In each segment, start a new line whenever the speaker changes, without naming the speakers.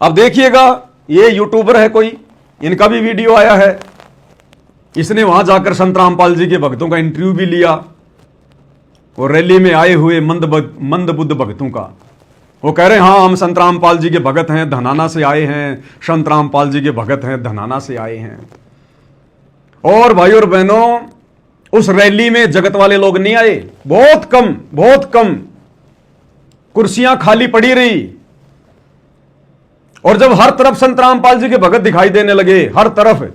अब देखिएगा, ये यूट्यूबर है कोई, इनका भी वीडियो आया है। इसने वहां जाकर संत रामपाल जी के भक्तों का इंटरव्यू भी लिया और रैली में आए हुए मंद बुद्ध भक्तों का वो कह रहे हैं, हाँ हम संत रामपाल जी के भगत हैं, धनाना से आए हैं, संत रामपाल जी के भगत हैं, धनाना से आए हैं। और भाई और बहनों, उस रैली में जगत वाले लोग नहीं आए, बहुत कम कुर्सियां खाली पड़ी रही। और जब हर तरफ संत रामपाल जी के भगत दिखाई देने लगे, हर तरफ,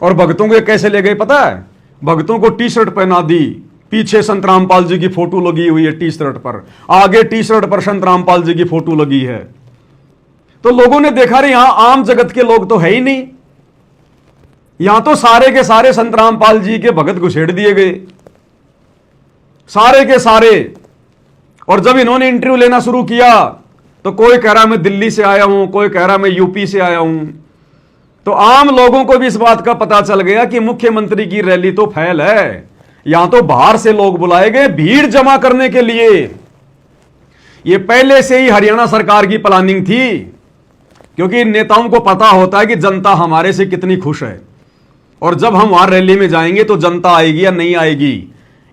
और भक्तों को कैसे ले गए पता है? भक्तों को टी शर्ट पहना दी, पीछे संत रामपाल जी की फोटो लगी हुई है टी शर्ट पर, आगे टी शर्ट पर संत रामपाल जी की फोटो लगी है। तो लोगों ने देखा रे, यहां आम जगत के लोग तो है ही नहीं, यहां तो सारे के सारे संत रामपाल जी के भगत घुसेड़ दिए गए, सारे के सारे। और जब इन्होंने इंटरव्यू लेना शुरू किया तो कोई कह रहा मैं दिल्ली से आया हूं, कोई कह रहा मैं यूपी से आया हूं। तो आम लोगों को भी इस बात का पता चल गया कि मुख्यमंत्री की रैली तो फैल है, यहां तो बाहर से लोग बुलाए गए भीड़ जमा करने के लिए। यह पहले से ही हरियाणा सरकार की प्लानिंग थी, क्योंकि नेताओं को पता होता है कि जनता हमारे से कितनी खुश है, और जब हम वहां रैली में जाएंगे तो जनता आएगी या नहीं आएगी,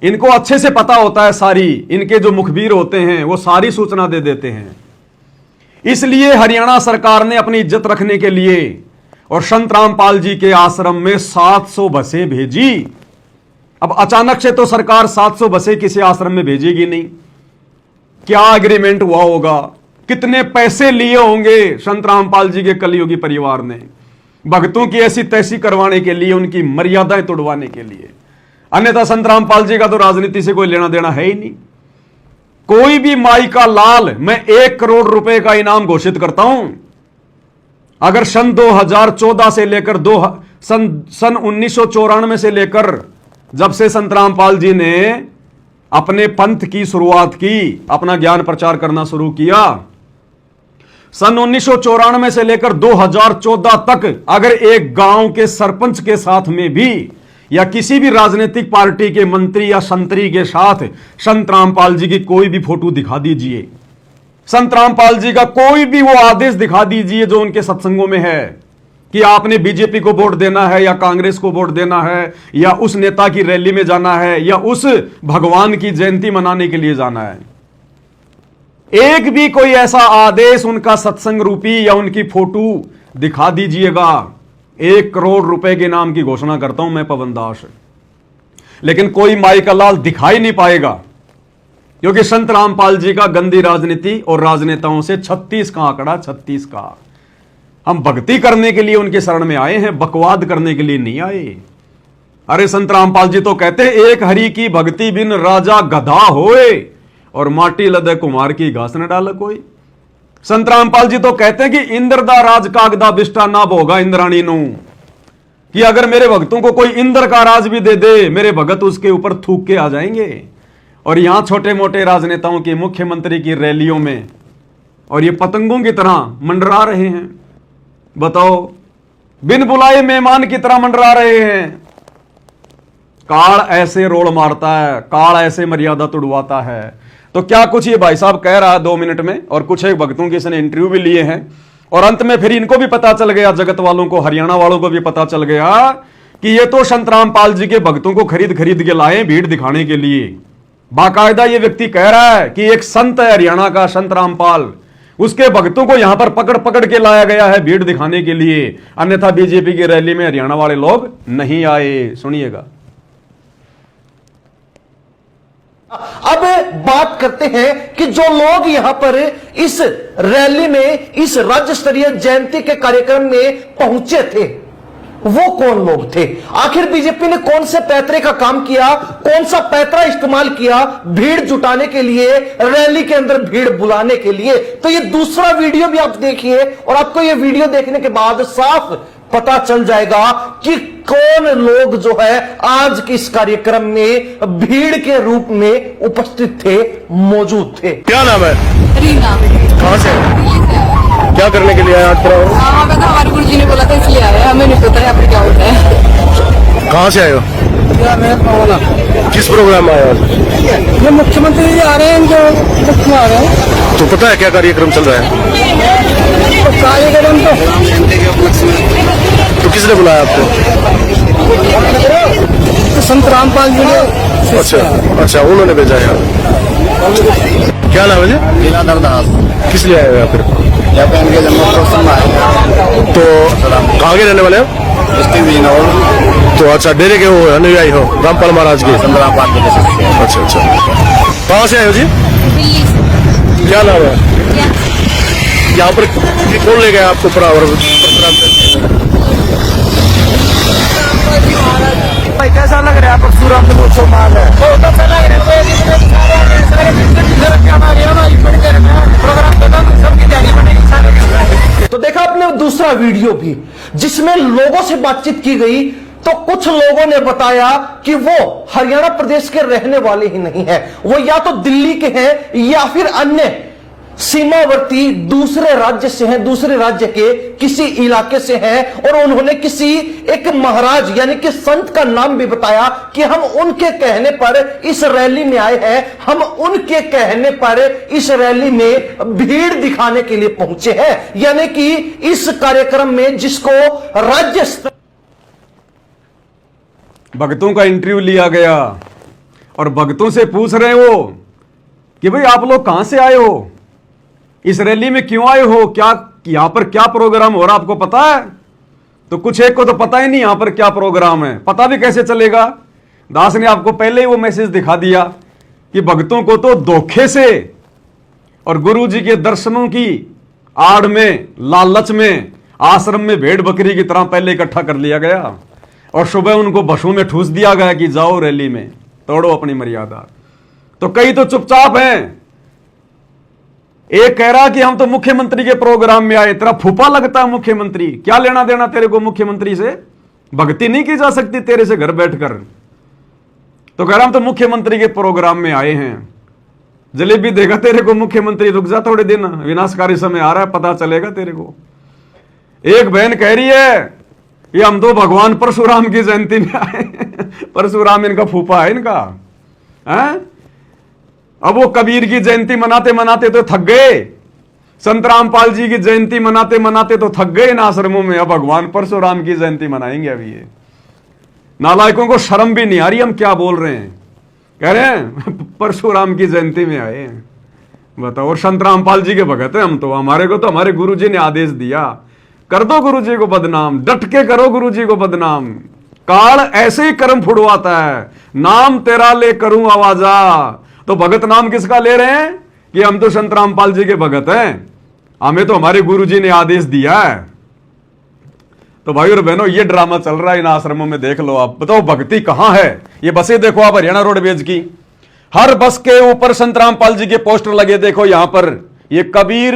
इनको अच्छे से पता होता है। सारी इनके जो मुखबिर होते हैं वो सारी सूचना दे देते हैं। इसलिए हरियाणा सरकार ने अपनी इज्जत रखने के लिए और संत रामपाल जी के आश्रम में 700 बसें भेजी। अब अचानक से तो सरकार 700 बसें किसी आश्रम में भेजेगी नहीं। क्या एग्रीमेंट हुआ होगा, कितने पैसे लिए होंगे संत रामपाल जी के कलयुगी परिवार ने भक्तों की ऐसी तैसी करवाने के लिए, उनकी मर्यादाएं तोड़वाने के लिए। अन्यथा संत रामपाल जी का तो राजनीति से कोई लेना देना है ही नहीं। कोई भी माई का लाल मैं 1 करोड़ रुपए का इनाम घोषित करता हूं अगर सन 2014 से लेकर सन 1994 से लेकर जब से संत रामपाल जी ने अपने पंथ की शुरुआत की, अपना ज्ञान प्रचार करना शुरू किया, सन 1994 से लेकर 2014 तक अगर एक गांव के सरपंच के साथ में भी या किसी भी राजनीतिक पार्टी के मंत्री या संतरी के साथ संत रामपाल जी की कोई भी फोटो दिखा दीजिए, संत रामपाल जी का कोई भी वो आदेश दिखा दीजिए जो उनके सत्संगों में है कि आपने बीजेपी को वोट देना है या कांग्रेस को वोट देना है या उस नेता की रैली में जाना है या उस भगवान की जयंती मनाने के लिए जाना है, एक भी कोई ऐसा आदेश उनका सत्संग रूपी या उनकी फोटो दिखा दीजिएगा, 1 करोड़ रुपए के नाम की घोषणा करता हूं मैं पवन दास। लेकिन कोई माई का लाल दिखाई नहीं पाएगा, क्योंकि संत रामपाल जी का गंदी राजनीति और राजनेताओं से 36 का आंकड़ा, 36 का। हम भक्ति करने के लिए उनके शरण में आए हैं, बकवाद करने के लिए नहीं आए। अरे संत रामपाल जी तो कहते हैं, एक हरि की भक्ति बिन राजा गधा होए और माटी लदे कुमार की घास न डाले कोई। संत रामपाल जी तो कहते हैं कि इंद्र दा राज कागदा बिष्टा ना भोगा इंद्राणी नू, कि अगर मेरे भक्तों को कोई इंद्र का राज भी दे दे, मेरे भगत उसके ऊपर थूक के आ जाएंगे। और यहां छोटे मोटे राजनेताओं की, मुख्यमंत्री की रैलियों में और ये पतंगों की तरह मंडरा रहे हैं। बताओ, बिन बुलाए मेहमान की तरह मंडरा रहे हैं। काल ऐसे रोल मारता है, काल ऐसे मर्यादा तुड़वाता है। तो क्या कुछ ये भाई साहब कह रहा है 2 मिनट में, और कुछ एक भक्तों के इसने इंटरव्यू भी लिए हैं, और अंत में फिर इनको भी पता चल गया, जगत वालों को, हरियाणा वालों को भी पता चल गया कि ये तो संत रामपाल जी के भक्तों को खरीद खरीद के लाए भीड़ दिखाने के लिए। बाकायदा ये व्यक्ति कह रहा है कि एक संत है हरियाणा का, संत रामपाल, उसके भक्तों को यहां पर पकड़ पकड़ के लाया गया है भीड़ दिखाने के लिए, अन्यथा बीजेपी की रैली में हरियाणा वाले लोग नहीं आए। सुनिएगा।
अब बात करते हैं कि जो लोग यहां पर इस रैली में, इस राज्य स्तरीय जयंती के कार्यक्रम में पहुंचे थे, वो कौन लोग थे? आखिर बीजेपी ने कौन से पैतरे का काम किया, कौन सा पैतरा इस्तेमाल किया भीड़ जुटाने के लिए, रैली के अंदर भीड़ बुलाने के लिए? तो ये दूसरा वीडियो भी आप देखिए और आपको ये वीडियो देखने के बाद साफ पता चल जाएगा कि कौन लोग जो है आज के इस कार्यक्रम में भीड़ के रूप में उपस्थित थे, मौजूद थे।
क्या नाम है?
रीना।
कहाँ से? क्या करने के लिए आए आज?
हमें तो हमारे गुरु जी ने बोला था इसलिए आए, हमें नहीं पता है यहाँ क्या होता है।
कहाँ से आए हो? किस प्रोग्राम में आए आज?
ये मुख्यमंत्री जी आ रहे हैं, जो मुख्य आ रहे हैं।
तो पता है क्या कार्यक्रम चल रहा है? कार्यक्रम तो किसने बुलाया आपको? संत रामपाल जी ने। अच्छा अच्छा, उन्होंने भेजा यहाँ। क्या नाम है जी? लीलाधर दास। किस लिए आए हो यहाँ फिर? यहाँ पे इनके जन्मोत्सव में आए। तो कहाँ के रहने वाले हो? डिस्ट्रिक्ट बिजनौर। तो अच्छा, डेरे के हो अनुयायी हो रामपाल महाराज के? संत रामपाल जी। अच्छा अच्छा, कहाँ से आए हो जी?
दिल्ली से।
क्या नाम है? यहाँ पर कौन ले गया आपको भाई? कैसा लग रहा है परशुराम जन्मोत्सव मान है? बहुत अच्छा लग रहा है।
तो देखा आपने दूसरा वीडियो भी जिसमें लोगों से बातचीत की गई, तो कुछ लोगों ने बताया कि वो हरियाणा प्रदेश के रहने वाले ही नहीं है, वो या तो दिल्ली के हैं या फिर अन्य सीमावर्ती दूसरे राज्य से हैं, दूसरे राज्य के किसी इलाके से हैं। और उन्होंने किसी एक महाराज यानी कि संत का नाम भी बताया कि हम उनके कहने पर इस रैली में आए हैं, हम उनके कहने पर इस रैली में भीड़ दिखाने के लिए पहुंचे हैं। यानी कि इस कार्यक्रम में जिसको राज्य स्तर
भक्तों का इंटरव्यू लिया गया और भक्तों से पूछ रहे हो कि भाई आप लोग कहां से आए हो, इस रैली में क्यों आए हो, क्या यहां पर क्या प्रोग्राम हो रहा आपको पता है? तो कुछ एक को तो पता ही नहीं यहां पर क्या प्रोग्राम है, पता भी कैसे चलेगा? दास ने आपको पहले ही वो मैसेज दिखा दिया कि भक्तों को तो धोखे से और गुरु जी के दर्शनों की आड़ में, लालच में, आश्रम में भेड़ बकरी की तरह पहले इकट्ठा कर लिया गया और सुबह उनको बसों में ठूस दिया गया कि जाओ रैली में, तोड़ो अपनी मर्यादा। तो कई तो चुपचाप हैं। एक कह रहा कि हम तो मुख्यमंत्री के प्रोग्राम में आए। तेरा फूफा लगता है मुख्यमंत्री, क्या लेना देना तेरे को मुख्यमंत्री से? भक्ति नहीं की जा सकती तेरे से घर बैठकर? तो कह रहा हम तो मुख्यमंत्री के प्रोग्राम में आए हैं। जलेबी देगा तेरे को मुख्यमंत्री, रुक जा थोड़े दिन, विनाशकारी समय आ रहा है, पता चलेगा तेरे को। एक बहन कह रही है ये हम तो भगवान परशुराम की जयंती में आए। परशुराम इनका फूफा है इनका, है? अब वो कबीर की जयंती मनाते मनाते तो थक गए, संत रामपाल जी की जयंती मनाते मनाते तो थक गए इन आश्रमों में, अब भगवान परशुराम की जयंती मनाएंगे। अभी ये नालायकों को शर्म भी नहीं आ रही हम क्या बोल रहे हैं। कह रहे हैं परशुराम की जयंती में आए हैं, बताओ। और संत रामपाल जी के भगत हैं हम तो, हमारे को तो हमारे गुरु जी ने आदेश दिया, कर दो गुरु जी को बदनाम, डट के करो गुरु जी को बदनाम। काल ऐसे ही कर्म फुड़वाता है, नाम तेरा ले करूं आवाजा। तो भगत नाम किसका ले रहे हैं कि हम तो संत रामपाल जी के भगत हैं, हमें तो हमारे गुरु जी ने आदेश दिया है। तो भाई और बहनों, ये ड्रामा चल रहा है इन आश्रमों में, देख लो आप। बताओ भक्ति कहां है? ये बसें देखो आप हरियाणा रोडवेज की, हर बस के ऊपर संत रामपाल जी के पोस्टर लगे। देखो यहां पर ये कबीर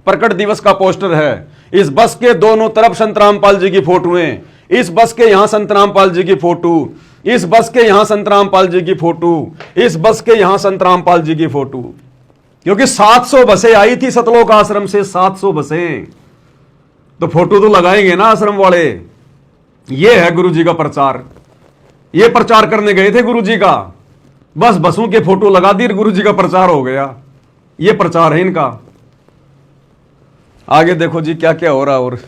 प्रकट दिवस का पोस्टर है, इस बस के दोनों तरफ संत रामपाल जी की फोटो है, इस बस के यहां संत रामपाल जी की फोटो, इस बस के यहां संत रामपाल जी की फोटो, इस बस के यहां संत रामपाल जी की फोटो। क्योंकि 700 बसें आई थी सतलोक आश्रम से, 700 बसें, तो फोटो तो लगाएंगे ना आश्रम वाले। ये है गुरु जी का प्रचार, ये प्रचार करने गए थे गुरु जी का, बस बसों के फोटो लगा दी, गुरु जी का प्रचार हो गया। ये प्रचार है इनका। आगे देखो जी क्या क्या हो रहा। और